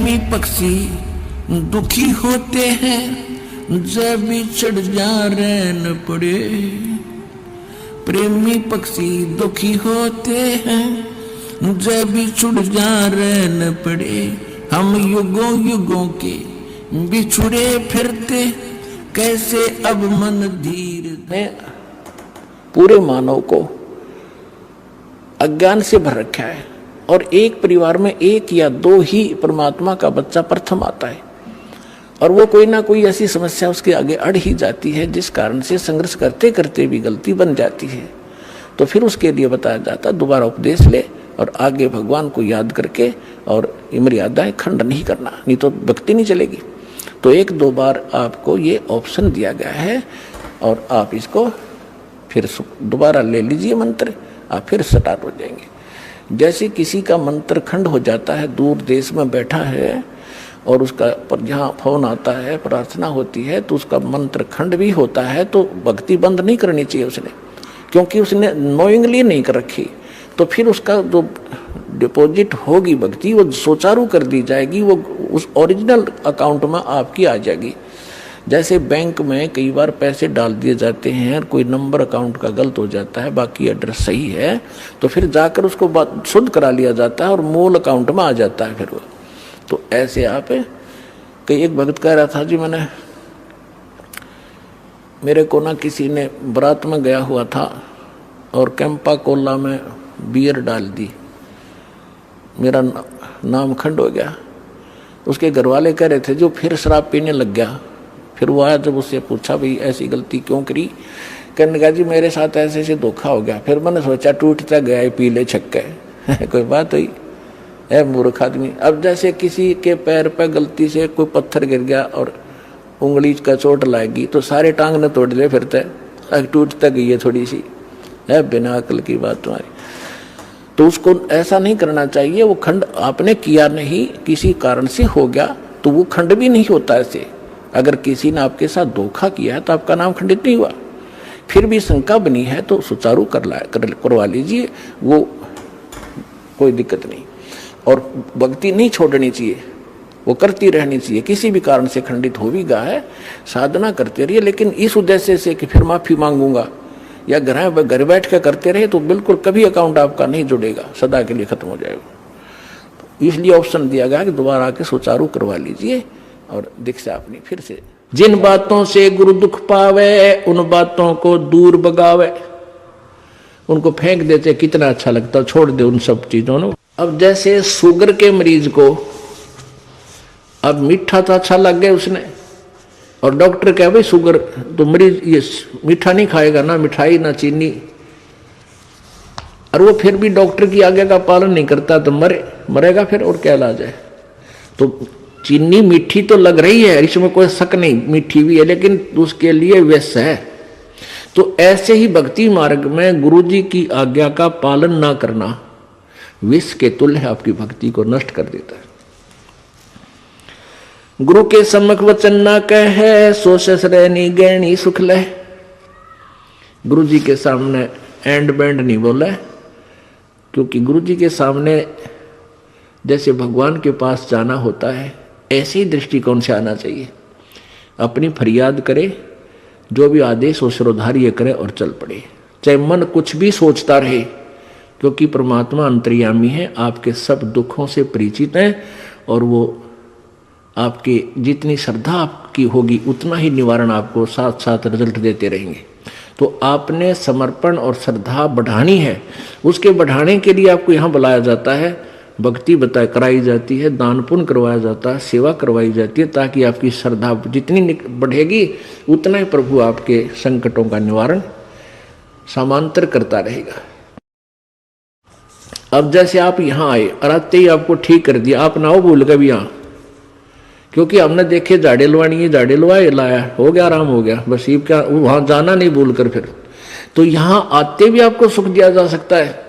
प्रेमी पक्षी दुखी होते हैं जब बिछड़ जा रहन पड़े। प्रेमी पक्षी दुखी होते हैं जब बिछड़ जा रहन पड़े। हम युगों युगों के बिछुड़े फिरते कैसे अब मन धीर ने पूरे मानव को अज्ञान से भर रखा है और एक परिवार में एक या दो ही परमात्मा का बच्चा प्रथम आता है और वो कोई ना कोई ऐसी समस्या उसके आगे अड़ ही जाती है जिस कारण से संघर्ष करते करते भी गलती बन जाती है। तो फिर उसके लिए बताया जाता दोबारा उपदेश ले और आगे भगवान को याद करके और मर्यादाएं खंड नहीं करना, नहीं तो भक्ति नहीं चलेगी। तो एक दो बार आपको ये ऑप्शन दिया गया है और आप इसको फिर दोबारा ले लीजिए मंत्र, आप फिर स्टार्ट हो जाएंगे। जैसे किसी का मंत्र खंड हो जाता है, दूर देश में बैठा है और उसका पर जहाँ फोन आता है, प्रार्थना होती है तो उसका मंत्र खंड भी होता है, तो भक्ति बंद नहीं करनी चाहिए उसने, क्योंकि उसने नोइंगली नहीं कर रखी। तो फिर उसका जो डिपॉजिट होगी भक्ति वो सुचारू कर दी जाएगी, वो उस ओरिजिनल अकाउंट में आपकी आ जाएगी। जैसे बैंक में कई बार पैसे डाल दिए जाते हैं, कोई नंबर अकाउंट का गलत हो जाता है, बाकी एड्रेस सही है, तो फिर जाकर उसको शुद्ध करा लिया जाता है और मूल अकाउंट में आ जाता है फिर वो। तो ऐसे आप कई एक भक्त कह रहा था जी मेरे को ना किसी ने बारात में गया हुआ था और कैंपा कोला में बियर डाल दी, मेरा नाम खंड हो गया। उसके घर वाले कह रहे थे जो फिर शराब पीने लग गया। फिर वो आया, जब उससे पूछा भाई ऐसी गलती क्यों करी, कहने लगा जी मेरे साथ ऐसे ऐसे धोखा हो गया। फिर मैंने सोचा टूटता गया पी ले छक्के कोई बात हुई है मूर्ख आदमी। अब जैसे किसी के पैर पर गलती से कोई पत्थर गिर गया और उंगली का चोट लाएगी तो सारे टांग ने तोड़ ले फिरते, टूटता गई है थोड़ी सी, है बिना अकल की बात तुम्हारी। तो उसको ऐसा नहीं करना चाहिए। वो खंड आपने किया नहीं, किसी कारण से हो गया तो वो खंड भी नहीं होता ऐसे। अगर किसी ने आपके साथ धोखा किया है तो आपका नाम खंडित नहीं हुआ। फिर भी शंका बनी है तो सुचारू करवा लीजिए, वो कोई दिक्कत नहीं। और भक्ति नहीं छोड़नी चाहिए, वो करती रहनी चाहिए। किसी भी कारण से खंडित हो भी गया है, साधना करते रहिए, लेकिन इस उद्देश्य से कि फिर माफी मांगूंगा या घर बैठ कर करते रहे तो बिल्कुल कभी अकाउंट आपका नहीं जुड़ेगा, सदा के लिए खत्म हो जाएगा। इसलिए ऑप्शन दिया गया कि दोबारा आके सुचारू करवा लीजिए और दीक्षा अपनी फिर से। जिन बातों से गुरु दुख पावे उन बातों को दूर भगावे। उनको फेंक देते कितना अच्छा लगता, छोड़ दे उन सब चीजों को। अब जैसे शुगर के मरीज को अब मीठा तो अच्छा लग गया उसने, और डॉक्टर कहे भाई शुगर तो मरीज ये मीठा नहीं खाएगा, ना मिठाई ना चीनी, और वो फिर भी डॉक्टर की आज्ञा का पालन नहीं करता तो मरेगा फिर, और क्या इलाज है। तो चीनी मीठी तो लग रही है, इसमें कोई शक नहीं, मीठी भी है, लेकिन उसके लिए विष है। तो ऐसे ही भक्ति मार्ग में गुरु जी की आज्ञा का पालन ना करना विष के तुल्य है, आपकी भक्ति को नष्ट कर देता है। गुरु के सम्मुख वचन ना कहे सो ससरैनी गैनी सुख ले। गुरु जी के सामने एंड बैंड नहीं बोले, क्योंकि गुरु जी के सामने जैसे भगवान के पास जाना होता है ऐसे ही दृष्टिकोण से आना चाहिए। अपनी फरियाद करे, जो भी आदेश हो सिरोधार्य करे और चल पड़े, चाहे मन कुछ भी सोचता रहे, क्योंकि परमात्मा अंतर्यामी है, आपके सब दुखों से परिचित है और वो आपकी जितनी श्रद्धा आपकी होगी उतना ही निवारण आपको साथ साथ रिजल्ट देते रहेंगे। तो आपने समर्पण और श्रद्धा बढ़ानी है, उसके बढ़ाने के लिए आपको यहाँ बुलाया जाता है, भक्ति कराई जाती है, दान पुण्य करवाया जाता है, सेवा करवाई जाती है, ताकि आपकी श्रद्धा जितनी बढ़ेगी उतना ही प्रभु आपके संकटों का निवारण समांतर करता रहेगा। अब जैसे आप यहाँ आए और आते ही आपको ठीक कर दिया, आप ना हो भूल कभी यहाँ, क्योंकि हमने देखे झाड़े लवानी, झाड़े लवाए लाया, हो गया, आराम हो गया, बस ये क्या वहां जाना नहीं भूल कर फिर। तो यहाँ आते भी आपको सुख दिया जा सकता है,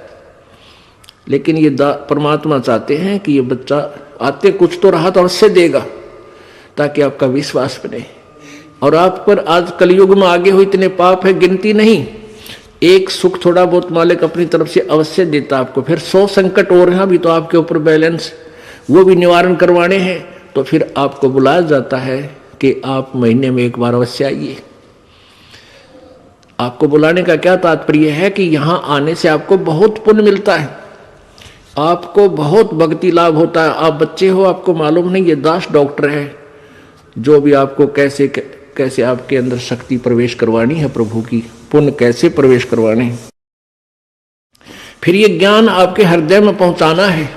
लेकिन ये परमात्मा चाहते हैं कि ये बच्चा आते कुछ तो राहत अवश्य देगा, ताकि आपका विश्वास बने। और आप पर आज कलयुग में आगे हो इतने पाप है, गिनती नहीं। एक सुख थोड़ा बहुत मालिक अपनी तरफ से अवश्य देता आपको, फिर 100 संकट और हैं भी तो आपके ऊपर बैलेंस, वो भी निवारण करवाने हैं, तो फिर आपको बुलाया जाता है कि आप महीने में एक बार अवश्य आइए। आपको बुलाने का क्या तात्पर्य है कि यहाँ आने से आपको बहुत पुण्य मिलता है, आपको बहुत भक्ति लाभ होता है। आप बच्चे हो, आपको मालूम नहीं, ये दास डॉक्टर है जो भी आपको कैसे कैसे आपके अंदर शक्ति प्रवेश करवानी है, प्रभु की पुण्य कैसे प्रवेश करवाने हैं, फिर ये ज्ञान आपके हृदय में पहुंचाना है।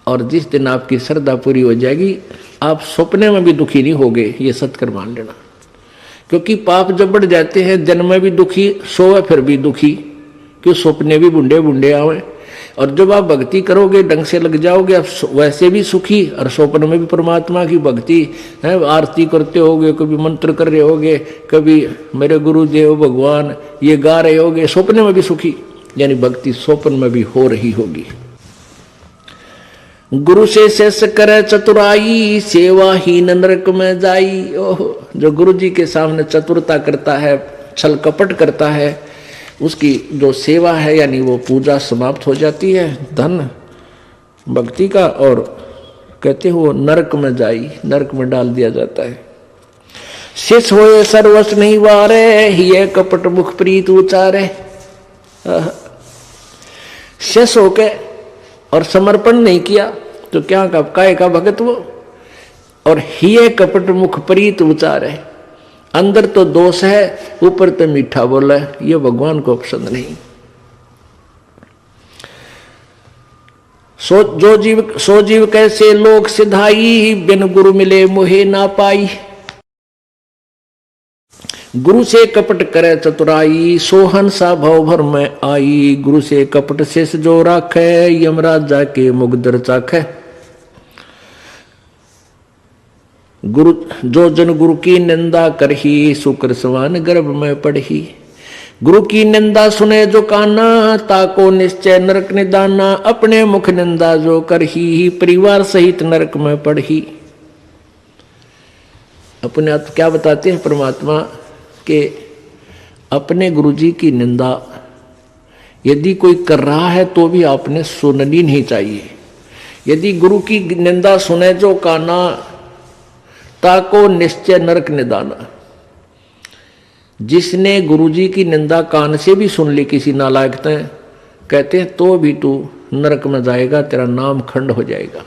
और जिस दिन आपकी श्रद्धा पूरी हो जाएगी, आप सपने में भी दुखी नहीं होगे, ये सत्कर मान लेना। क्योंकि पाप जब बढ़ जाते हैं, जन्म में भी दुखी, सोए फिर भी दुखी, क्यों सपने भी बुंडे बुंडे आवे। और जब आप भक्ति करोगे, ढंग से लग जाओगे, आप वैसे भी सुखी और स्वप्न में भी परमात्मा की भक्ति है, आरती करते होगे, कभी मंत्र कर रहे होगे, कभी मेरे गुरुदेव भगवान ये गा रहे होगे, स्वप्न में भी सुखी, यानी भक्ति स्वप्न में भी हो रही होगी। गुरु से शेष करे चतुराई, सेवाहीन नरक में जाई। ओह, जो गुरु जी के सामने चतुरता करता है, छल कपट करता है, उसकी जो सेवा है यानी वो पूजा समाप्त हो जाती है, धन भक्ति का, और कहते हो नरक में जाई, नरक में डाल दिया जाता है। शेष होए सर्वस्व नहीं वारे, ये कपट मुख प्रीत उचारे। शेष होके और समर्पण नहीं किया तो क्या काय का भगत वो, और हिये कपट मुख प्रीत उचारे। अंदर तो दोष है, ऊपर तो मीठा बोला है, ये भगवान को पसंद नहीं। सो जीव कैसे लोक सिधाई, बिन गुरु मिले मोहे ना पाई। गुरु से कपट करे चतुराई, सोहन सा भव भर में आई। गुरु से कपट शेष जो राखे, यमराज जाके मुगदर चाखे। गुरु जो जन गुरु की निंदा करही, शुक्र समान गर्भ में पढ़ही। गुरु की निंदा सुने जो काना, ताको निश्चय नरक निदाना। अपने मुख निंदा जो करही, परिवार सहित नरक में पढ़ही। अपने आप क्या बताते हैं परमात्मा के अपने गुरुजी की निंदा यदि कोई कर रहा है तो भी आपने सुननी नहीं चाहिए। यदि गुरु की निंदा सुने जो काना, ताको निश्चय नरक निदाना। जिसने गुरुजी की निंदा कान से भी सुन ली किसी नालायक ने, कहते हैं तो भी तू नरक में जाएगा, तेरा नाम खंड हो जाएगा।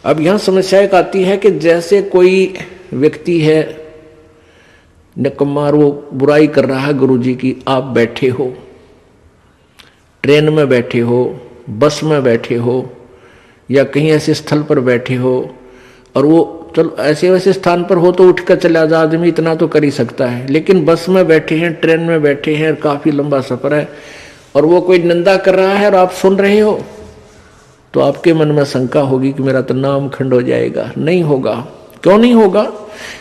अब यहां समस्या एक आती है कि जैसे कोई व्यक्ति है निकम्मा, वो बुराई कर रहा है गुरुजी की, आप बैठे हो, ट्रेन में बैठे हो, बस में बैठे हो, या कहीं ऐसे स्थल पर बैठे हो, और वो चलो ऐसे वैसे स्थान पर हो तो उठ कर चला जा, आदमी इतना तो कर ही सकता है। लेकिन बस में बैठे हैं, ट्रेन में बैठे हैं, काफी लंबा सफर है, और वो कोई निंदा कर रहा है और आप सुन रहे हो, तो आपके मन में शंका होगी कि मेरा तो नाम खंड हो जाएगा। नहीं होगा। क्यों नहीं होगा?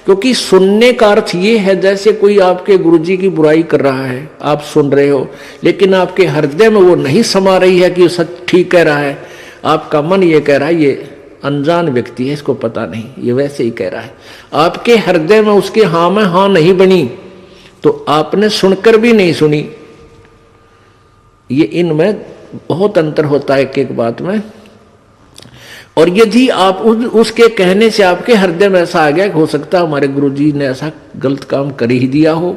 क्योंकि सुनने का अर्थ ये है जैसे कोई आपके गुरुजी की बुराई कर रहा है, आप सुन रहे हो, लेकिन आपके हृदय में वो नहीं समा रही है कि वो सच ठीक कह रहा है। आपका मन ये कह रहा है ये अनजान व्यक्ति है, इसको पता नहीं, ये वैसे ही कह रहा है। आपके हृदय में उसके हाँ में हाँ नहीं बनी, तो आपने सुनकर भी नहीं सुनी। ये इनमें बहुत अंतर होता है एक एक बात में। और यदि आप उसके कहने से आपके हृदय में ऐसा आ गया कि हो सकता है हमारे गुरुजी ने ऐसा गलत काम कर ही दिया हो,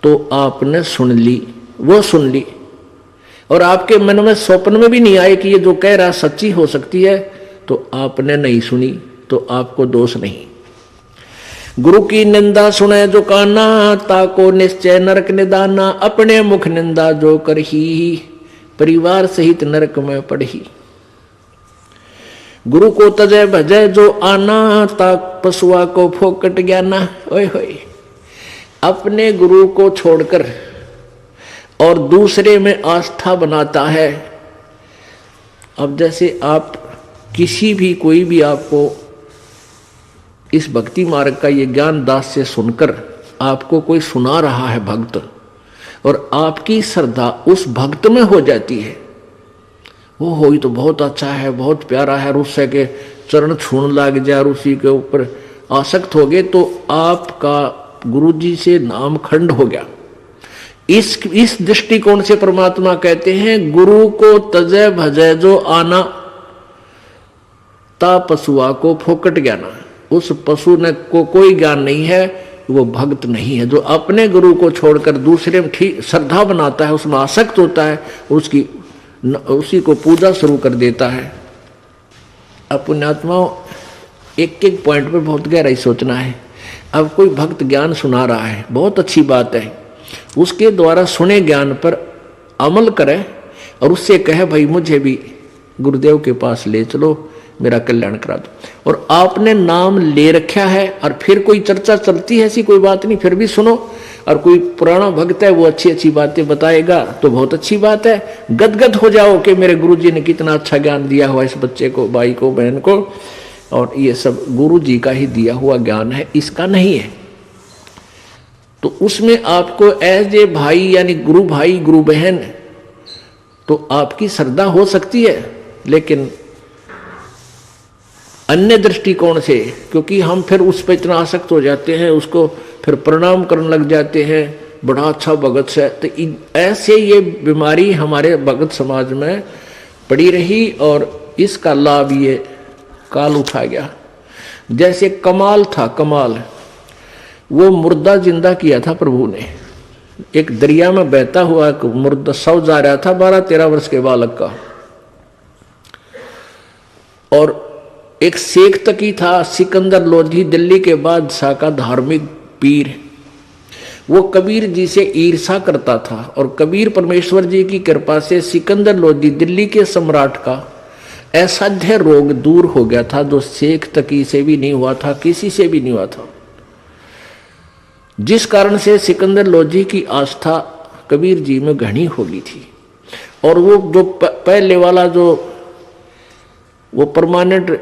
तो आपने सुन ली, वो सुन ली, और आपके मन में स्वप्न में भी नहीं आए कि ये जो कह रहा सच्ची हो सकती है, तो आपने नहीं सुनी, तो आपको दोष नहीं। गुरु की निंदा सुने जो काना, ताको निश्चय नरक निदाना। अपने मुख निंदा जो करही, परिवार सहित नरक में पढ़ही। गुरु को तजय भजय जो आना, ताक पशुआ को फोकट ज्ञाना। ओए होए, अपने गुरु को छोड़कर और दूसरे में आस्था बनाता है। अब जैसे आप किसी भी कोई भी आपको इस भक्ति मार्ग का ये ज्ञान दास से सुनकर आपको कोई सुना रहा है भक्त, और आपकी श्रद्धा उस भक्त में हो जाती है, वो होई तो बहुत अच्छा है, बहुत प्यारा है, और उससे के चरण छूने लग जाए और उसी के ऊपर आसक्त हो गए, तो आपका गुरुजी से नाम खंड हो गया। इस दृष्टिकोण से परमात्मा कहते हैं गुरु को तजय भजय जो आना, ता पशुआ को फोकट ज्ञाना, उस पशु ने को कोई ज्ञान नहीं है, वो भक्त नहीं है। जो अपने गुरु को छोड़कर दूसरे में ठीक श्रद्धा बनाता है, उसमें आसक्त होता है, उसी को पूजा शुरू कर देता है। अब पुण्यात्माओं, एक एक पॉइंट पर बहुत गहराई सोचना है। अब कोई भक्त ज्ञान सुना रहा है, बहुत अच्छी बात है, उसके द्वारा सुने ज्ञान पर अमल करे और उससे कहे भाई मुझे भी गुरुदेव के पास ले चलो, मेरा कल्याण करा दो। और आपने नाम ले रखा है और फिर कोई चर्चा चलती है, ऐसी कोई बात नहीं, फिर भी सुनो। और कोई पुराना भक्त है, वो अच्छी अच्छी बातें बताएगा तो बहुत अच्छी बात है, गदगद हो जाओ कि मेरे गुरुजी ने कितना अच्छा ज्ञान दिया हुआ इस बच्चे को, भाई को, बहन को, और ये सब गुरुजी का ही दिया हुआ ज्ञान है, इसका नहीं है। तो उसमें आपको एज ए भाई यानी गुरु भाई गुरु बहन तो आपकी श्रद्धा हो सकती है, लेकिन अन्य दृष्टिकोण से, क्योंकि हम फिर उस पर इतना आसक्त हो जाते हैं, उसको फिर प्रणाम करने लग जाते हैं, बड़ा अच्छा भगत है। तो ऐसे ये बीमारी हमारे भगत समाज में पड़ी रही और इसका लाभ ये काल उठा गया। जैसे कमाल था, कमाल वो मुर्दा जिंदा किया था प्रभु ने। एक दरिया में बहता हुआ एक मुर्दा शव जा रहा था 12-13 वर्ष के बालक का, और एक शेख तकी था सिकंदर लोधी, दिल्ली के बादशाह का धार्मिक पीर। वो कबीर जी से ईर्षा करता था और कबीर परमेश्वर जी की कृपा से सिकंदर लोधी दिल्ली के सम्राट का असाध्य रोग दूर हो गया था, जो शेख तकी से भी नहीं हुआ था, किसी से भी नहीं हुआ था। जिस कारण से सिकंदर लोधी की आस्था कबीर जी में घनी हो गई थी। और वो जो पहले वाला जो वो परमानेंट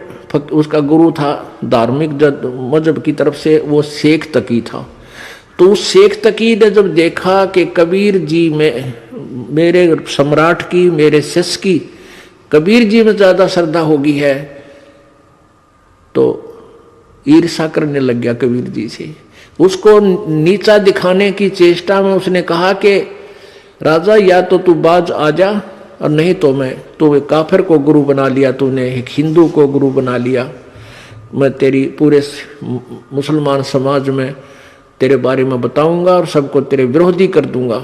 उसका गुरु था धार्मिक मजहब की तरफ से, वो शेख तकी था। तो उस शेख तकी ने जब देखा कि कबीर जी में, मेरे सम्राट की, मेरे शिष्य की कबीर जी में ज्यादा श्रद्धा हो गई है, तो ईर्षा करने लग गया कबीर जी से। उसको नीचा दिखाने की चेष्टा में उसने कहा कि राजा या तो तू बाज आ जा, और नहीं तो मैं, तो एक काफिर को गुरु बना लिया तूने, एक हिंदू को गुरु बना लिया, मैं तेरी पूरे मुसलमान समाज में तेरे बारे में बताऊंगा और सबको तेरे विरोधी कर दूंगा।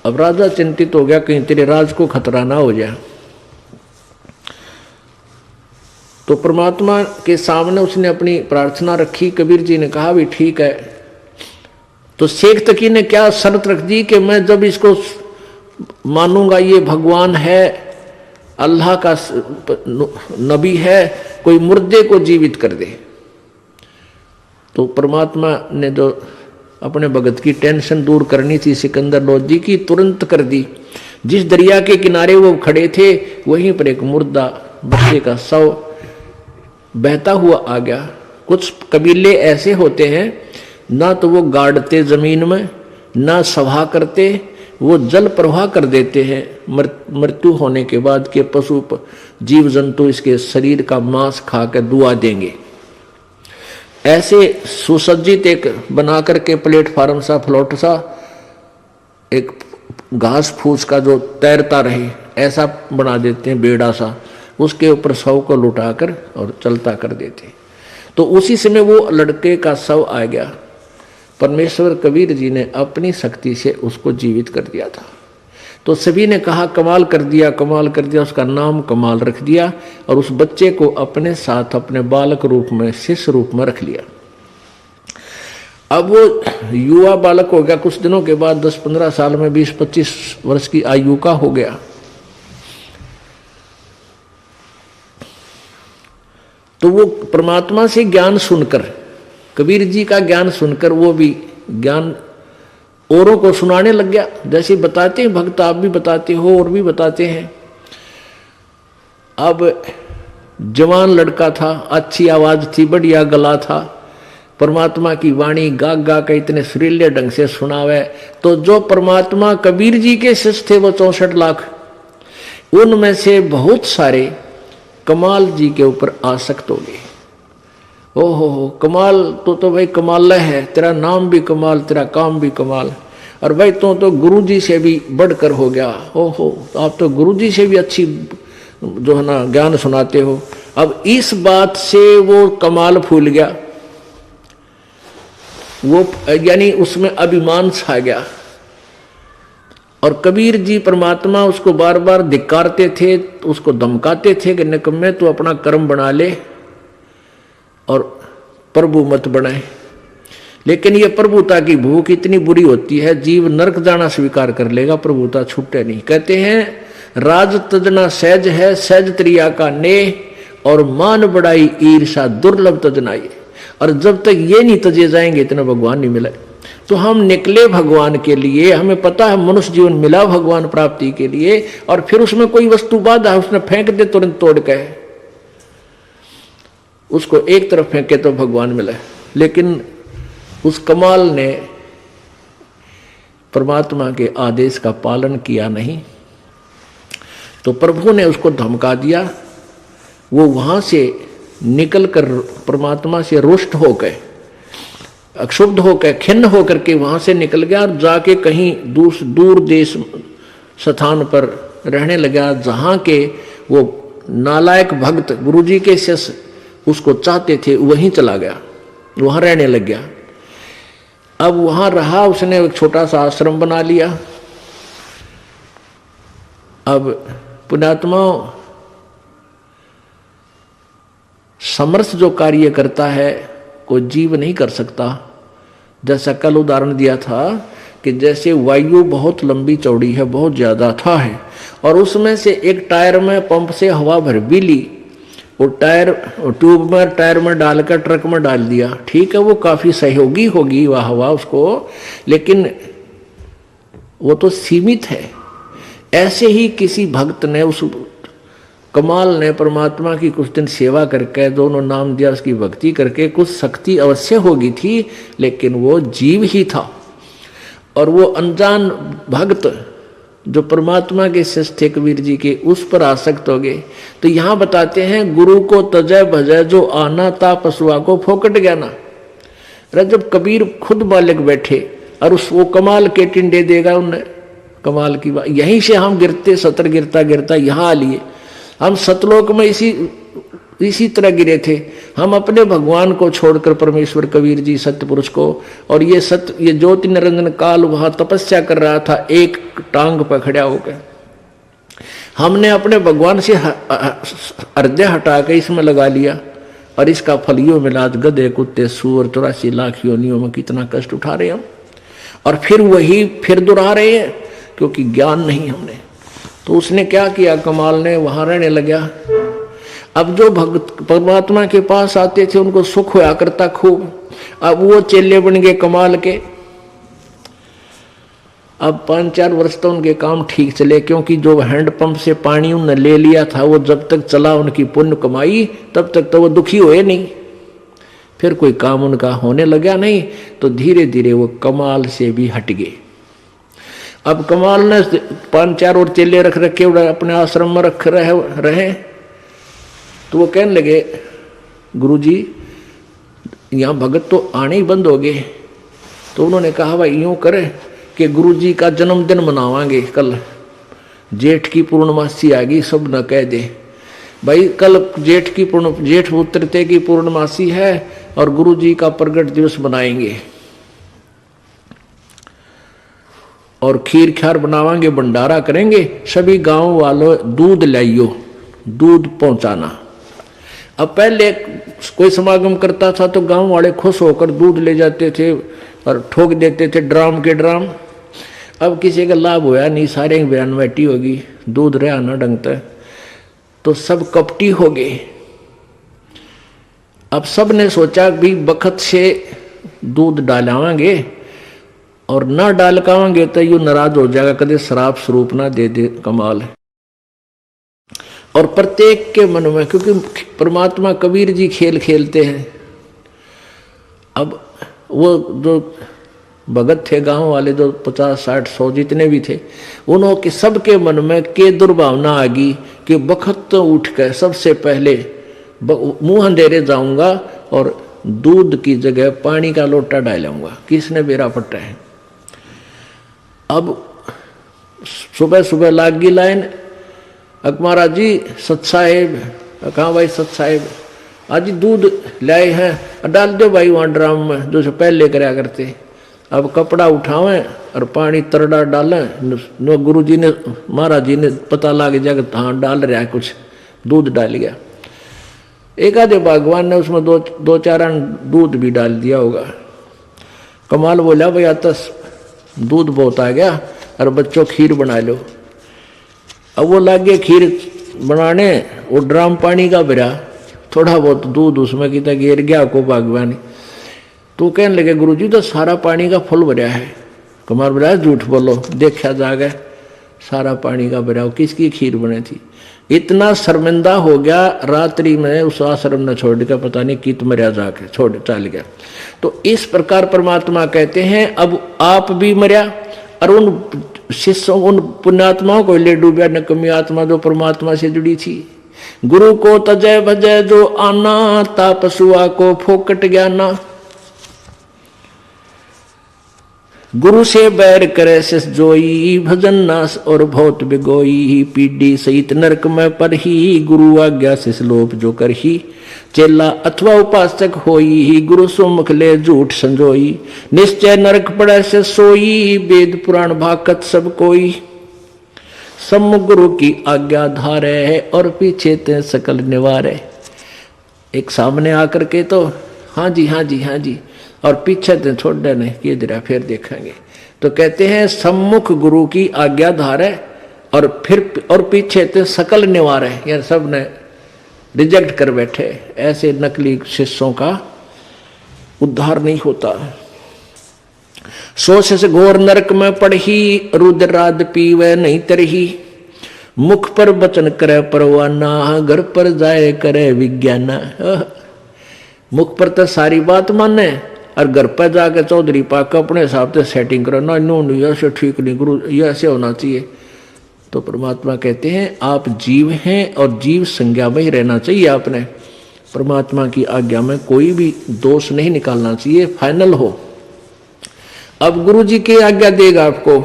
अब राजा चिंतित हो गया कहीं तेरे राज को खतरा ना हो जाए। तो परमात्मा के सामने उसने अपनी प्रार्थना रखी। कबीर जी ने कहा भी ठीक है। तो शेख तकी ने क्या शर्त रख दी कि मैं जब इसको मानूंगा ये भगवान है, अल्लाह का नबी है, कोई मुर्दे को जीवित कर दे। तो परमात्मा ने जो अपने भगत की टेंशन दूर करनी थी सिकंदर लोधी की, तुरंत कर दी। जिस दरिया के किनारे वो खड़े थे वहीं पर एक मुर्दा बच्चे का शव बहता हुआ आ गया। कुछ कबीले ऐसे होते हैं, ना तो वो गाड़ते जमीन में, ना सभा करते, वो जल प्रवाह कर देते हैं मृत्यु होने के बाद के पशु जीव जंतु इसके शरीर का मांस खा कर दुआ देंगे। ऐसे सुसज्जित एक बना करके प्लेटफार्म सा, फ्लोट सा, एक घास फूस का जो तैरता रहे ऐसा बना देते हैं, बेड़ा सा, उसके ऊपर शव को लुटाकर और चलता कर देते। तो उसी समय वो लड़के का शव आ गया। परमेश्वर कबीर जी ने अपनी शक्ति से उसको जीवित कर दिया था। तो सभी ने कहा कमाल कर दिया, कमाल कर दिया, उसका नाम कमाल रख दिया और उस बच्चे को अपने साथ अपने बालक रूप में, शिष्य रूप में रख लिया। अब वो युवा बालक हो गया, कुछ दिनों के बाद 10-15 साल में 20-25 वर्ष की आयु का हो गया। तो वो परमात्मा से ज्ञान सुनकर, कबीर जी का ज्ञान सुनकर वो भी ज्ञान औरों को सुनाने लग गया। जैसे बताते हैं भक्त, आप भी बताते हो और भी बताते हैं। अब जवान लड़का था, अच्छी आवाज थी, बढ़िया गला था, परमात्मा की वाणी गा गा के इतने सुरीले ढंग से सुनावे। तो जो परमात्मा कबीर जी के शिष्य थे वो 64 लाख, उनमें से बहुत सारे कमाल जी के ऊपर आसक्त हो गए। ओहो कमाल तो भाई कमाल है, तेरा नाम भी कमाल, तेरा काम भी कमाल, और भाई तो गुरु जी से भी बढ़कर हो गया। ओहो आप तो गुरु जी से भी अच्छी जो है ना ज्ञान सुनाते हो। अब इस बात से वो कमाल फूल गया, वो यानी उसमें अभिमान छा गया। और कबीर जी परमात्मा उसको बार बार धिक्कारते थे, उसको धमकाते थे कि निकम्मे तू अपना कर्म बना ले और प्रभु मत बनाए। लेकिन ये प्रभुता की भूख इतनी बुरी होती है, जीव नरक जाना स्वीकार कर लेगा, प्रभुता छूटे नहीं। कहते हैं राज तजना सहज है, सहज त्रिया का ने, और मान बढ़ाई ईर्षा दुर्लभ तजनाई। और जब तक ये नहीं तजे जाएंगे इतना भगवान नहीं मिले। तो हम निकले भगवान के लिए, हमें पता है मनुष्य जीवन मिला भगवान प्राप्ति के लिए, और फिर उसमें कोई वस्तु बाधा उसने फेंक दे तुरंत तोड़ के, उसको एक तरफ फेंके तो भगवान मिले। लेकिन उस कमाल ने परमात्मा के आदेश का पालन किया नहीं, तो प्रभु ने उसको धमका दिया। वो वहां से निकलकर परमात्मा से रुष्ट होकर, अक्षुब्ध होकर, खिन्न होकर के वहां से निकल गया और जाके कहीं दूर देश स्थान पर रहने लगा, जहां के वो नालायक भक्त गुरुजी के शिष्य उसको चाहते थे, वहीं चला गया, वहां रहने लग गया। अब वहां रहा, उसने एक छोटा सा आश्रम बना लिया। अब पुण्यात्मा समर्थ जो कार्य करता है कोई जीव नहीं कर सकता। जैसा कल उदाहरण दिया था कि जैसे वायु बहुत लंबी चौड़ी है, बहुत ज्यादा था है, और उसमें से एक टायर में पंप से हवा भर भी ली, वो टायर ट्यूब में टायर में डालकर ट्रक में डाल दिया, ठीक है, वो काफी सहयोगी होगी वह हवा उसको, लेकिन वो तो सीमित है। ऐसे ही किसी भक्त ने, उस कमाल ने परमात्मा की कुछ दिन सेवा करके, दोनों नाम दिया, उसकी भक्ति करके कुछ शक्ति अवश्य होगी थी, लेकिन वो जीव ही था। और वो अनजान भक्त जो परमात्मा के शिष्य थे कबीर जी के, उस पर आसक्त हो गए। तो यहाँ बताते हैं गुरु को तजय भजय जो आना ता पशुआ को फोकट गया ना। जब कबीर खुद बालक बैठे और उस वो कमाल के टिंडे देगा उन्हें, कमाल की बात, यहीं से हम गिरते, सतर गिरता गिरता यहाँ आ लिए। हम सतलोक में इसी तरह गिरे थे। हम अपने भगवान को छोड़कर परमेश्वर कबीर जी सत्य पुरुष को, और ये ज्योति निरंजन काल वहां तपस्या कर रहा था एक टांग पर खड़ा होकर। हमने अपने भगवान से हृदय हटा के इसमें लगा लिया, और इसका फल यो मिला, गधे कुत्ते सूअर 84 लाख योनियों में कितना कष्ट उठा रहे हम, और फिर दोहरा रहे हैं क्योंकि ज्ञान नहीं हमने। तो उसने क्या किया, कमाल ने वहां रहने लगा। अब जो भक्त परमात्मा के पास आते थे उनको सुख होया करता खूब। अब वो चेले बन गए कमाल के। अब 5-4 वर्ष तो उनके काम ठीक चले, क्योंकि जो हैंडपंप से पानी उन्होंने ले लिया था वो जब तक चला उनकी पुण्य कमाई, तब तक तो वो दुखी हुए नहीं। फिर कोई काम उनका होने लगा नहीं, तो धीरे धीरे वो कमाल से भी हट गए। अब कमाल ने 5-4 और चेले रख रखे अपने आश्रम में रख रहे, तो वो कहने लगे गुरुजी यहाँ भगत तो आने ही बंद हो गए। तो उन्होंने कहा भाई यूँ करे कि गुरुजी का जन्मदिन मनावांगे कल, जेठ की पूर्णमासी आ गई, सब न कह दे भाई कल जेठ उतरते की पूर्णमासी है और गुरुजी का प्रगट दिवस मनाएंगे, और खीर खार बनावांगे, भंडारा करेंगे, सभी गांव वालों दूध लाइयो, दूध पहुंचाना। अब पहले कोई समागम करता था तो गांव वाले खुश होकर दूध ले जाते थे और ठोक देते थे ड्राम के ड्राम। अब किसी का लाभ होया नहीं, सारे की बयानवटी होगी, दूध रहा ना ढंगता, तो सब कपटी हो गए। अब सब ने सोचा भी बखत से दूध डालावांगे और ना डालकावांगे तो यू नाराज हो जाएगा, कदे शराब स्वरूप ना दे दे कमाल। और प्रत्येक के मन में, क्योंकि परमात्मा कबीर जी खेल खेलते हैं। अब वो जो भगत थे गांव वाले, जो 50-60-100 जितने भी थे, उन्होंने सबके मन में के दुर्भावना आ गई कि बखत तो उठ कर सबसे पहले मुंह अंधेरे जाऊंगा और दूध की जगह पानी का लोटा डालूंगा, किसने बेरा पट्टा है। अब सुबह सुबह लाग गई लाइन, महाराज जी सत साहेब कहा भाई सत साहेब आज दूध लाए हैं, डाल दो भाई वहाँ ड्राम में, जो से पहले कराया करते। अब कपड़ा उठावें और पानी तरड़ा डालें। नो गुरु जी ने महाराज जी ने पता लग जाएगा हाँ डाल रहा है कुछ, दूध डाल गया। एक आधे भगवान ने उसमें दो चार दूध भी डाल दिया होगा। कमाल बोला भाई आता दूध बहुत आ गया और बच्चों खीर बना लो। अब वो लगे खीर बनाने, वो ड्राम पानी का भरा, थोड़ा बहुत दूध उसमें कितना गिर गया को भगवान। तो कहने लगे गुरुजी तो सारा पानी का फुल भरा है। कमाल बोला झूठ बोलो, देखा जागे सारा पानी का भरा, किसकी खीर बनी थी। इतना शर्मिंदा हो गया, रात्रि में उस आश्रम ने छोड़ कर पता नहीं कित मरिया जाके छोड़ चल गया। तो इस प्रकार परमात्मा कहते हैं अब आप भी मरिया और उन शिष्यों उन पुण्यात्माओं को ले डूबा, नकमी आत्मा जो परमात्मा से जुड़ी थी। गुरु को तजय भजय जो आना, तापसुआ को फोकट ज्ञाना। गुरु से बैर करे शिष जोई, भजन नाश और बहुत बिगोई। पीढ़ी सहित नरक में पर ही, गुरु आज्ञा शिष लोप जो कर ही। चेला अथवा उपासक होई, गुरु सुमुख ले झूठ संजोई। निश्चय नरक पड़े से सोई, वेद पुराण भाकत सब कोई। सम्मुख गुरु की आज्ञा धारे, और पीछे ते सकल निवारे। एक सामने आकर के तो हाँ जी हाँ जी हाँ जी, और पीछे ते छोड़ देने कि जरा फिर देखेंगे। तो कहते हैं सम्मुख गुरु की आज्ञा धारे और पीछे ते सकल निवारे, यार सब ने रिजेक्ट कर बैठे। ऐसे नकली शिष्यों का उद्धार नहीं होता। सोच से घोर नरक में पड़ही, रुद्राद पीवे नहीं तरही। मुख पर वचन करे परवाना, घर पर जाए करे विज्ञाना। मुख पर तो सारी बात माने और घर पर जाके चौधरी पाक अपने हिसाब से सेटिंग करो ना, नो ऐसे ठीक नहीं गुरु, ये ऐसे होना चाहिए। तो परमात्मा कहते हैं आप जीव हैं और जीव संज्ञा में ही रहना चाहिए। आपने परमात्मा की आज्ञा में कोई भी दोष नहीं निकालना चाहिए, फाइनल हो। अब गुरु जी की आज्ञा देगा आपको।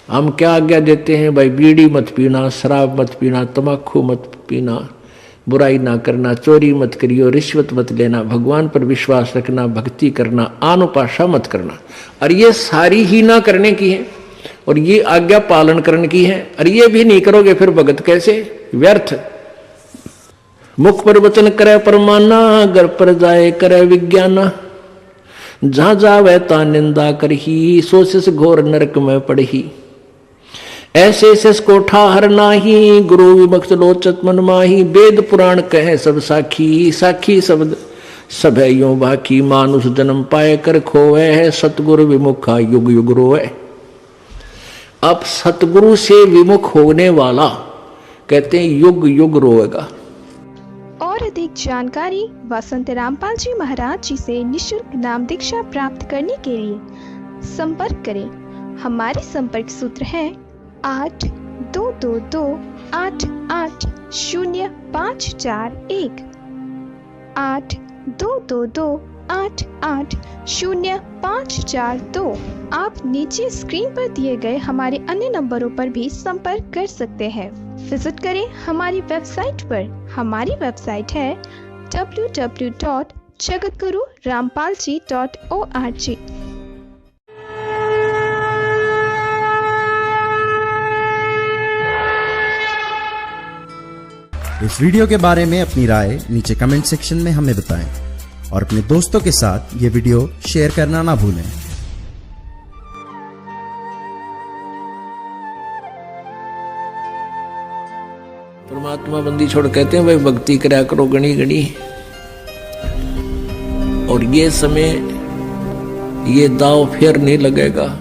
हम क्या आज्ञा देते हैं भाई? बीड़ी मत पीना, शराब मत पीना, तम्बाकू मत पीना, बुराई ना करना, चोरी मत करियो, रिश्वत मत लेना, भगवान पर विश्वास रखना, भक्ति करना, आनुपाशा मत करना। और ये सारी ही ना करने की है और ये आज्ञा पालन करने की है। और ये भी नहीं करोगे फिर भगत कैसे? व्यर्थ। मुख पर वचन करे परमाना, घर पर जाए करे विज्ञाना। जहां जावे ता निंदा करही, सोच घोर नरक में पड़ही। ऐसे शिष को ठाहर नाही, गुरु विमुक्त लोचत मन माही। वेद पुराण कहे सब साखी, साखी शब्द सब है यो बाकी। मानुष जन्म पाए कर खोए है, सतगुरु विमुखा युग युग रोए। अब सतगुरु से विमुख होने वाला कहते हैं युग युग रोएगा। और अधिक जानकारी वसंत रामपाल जी महाराज जी से निशुल्क नाम दीक्षा प्राप्त करने के लिए संपर्क करें। हमारे संपर्क सूत्र है 8222880541 8222880542। आप नीचे स्क्रीन पर दिए गए हमारे अन्य नंबरों पर भी संपर्क कर सकते हैं। विजिट करें हमारी वेबसाइट पर। हमारी वेबसाइट है www.jagatgururampalji.org। इस वीडियो के बारे में अपनी राय नीचे कमेंट सेक्शन में हमें बताएं और अपने दोस्तों के साथ ये वीडियो शेयर करना ना भूलें। परमात्मा बंदी छोड़ कहते हैं भाई भक्ति करा करो गणी गणी। और ये समय ये दाव फिर नहीं लगेगा।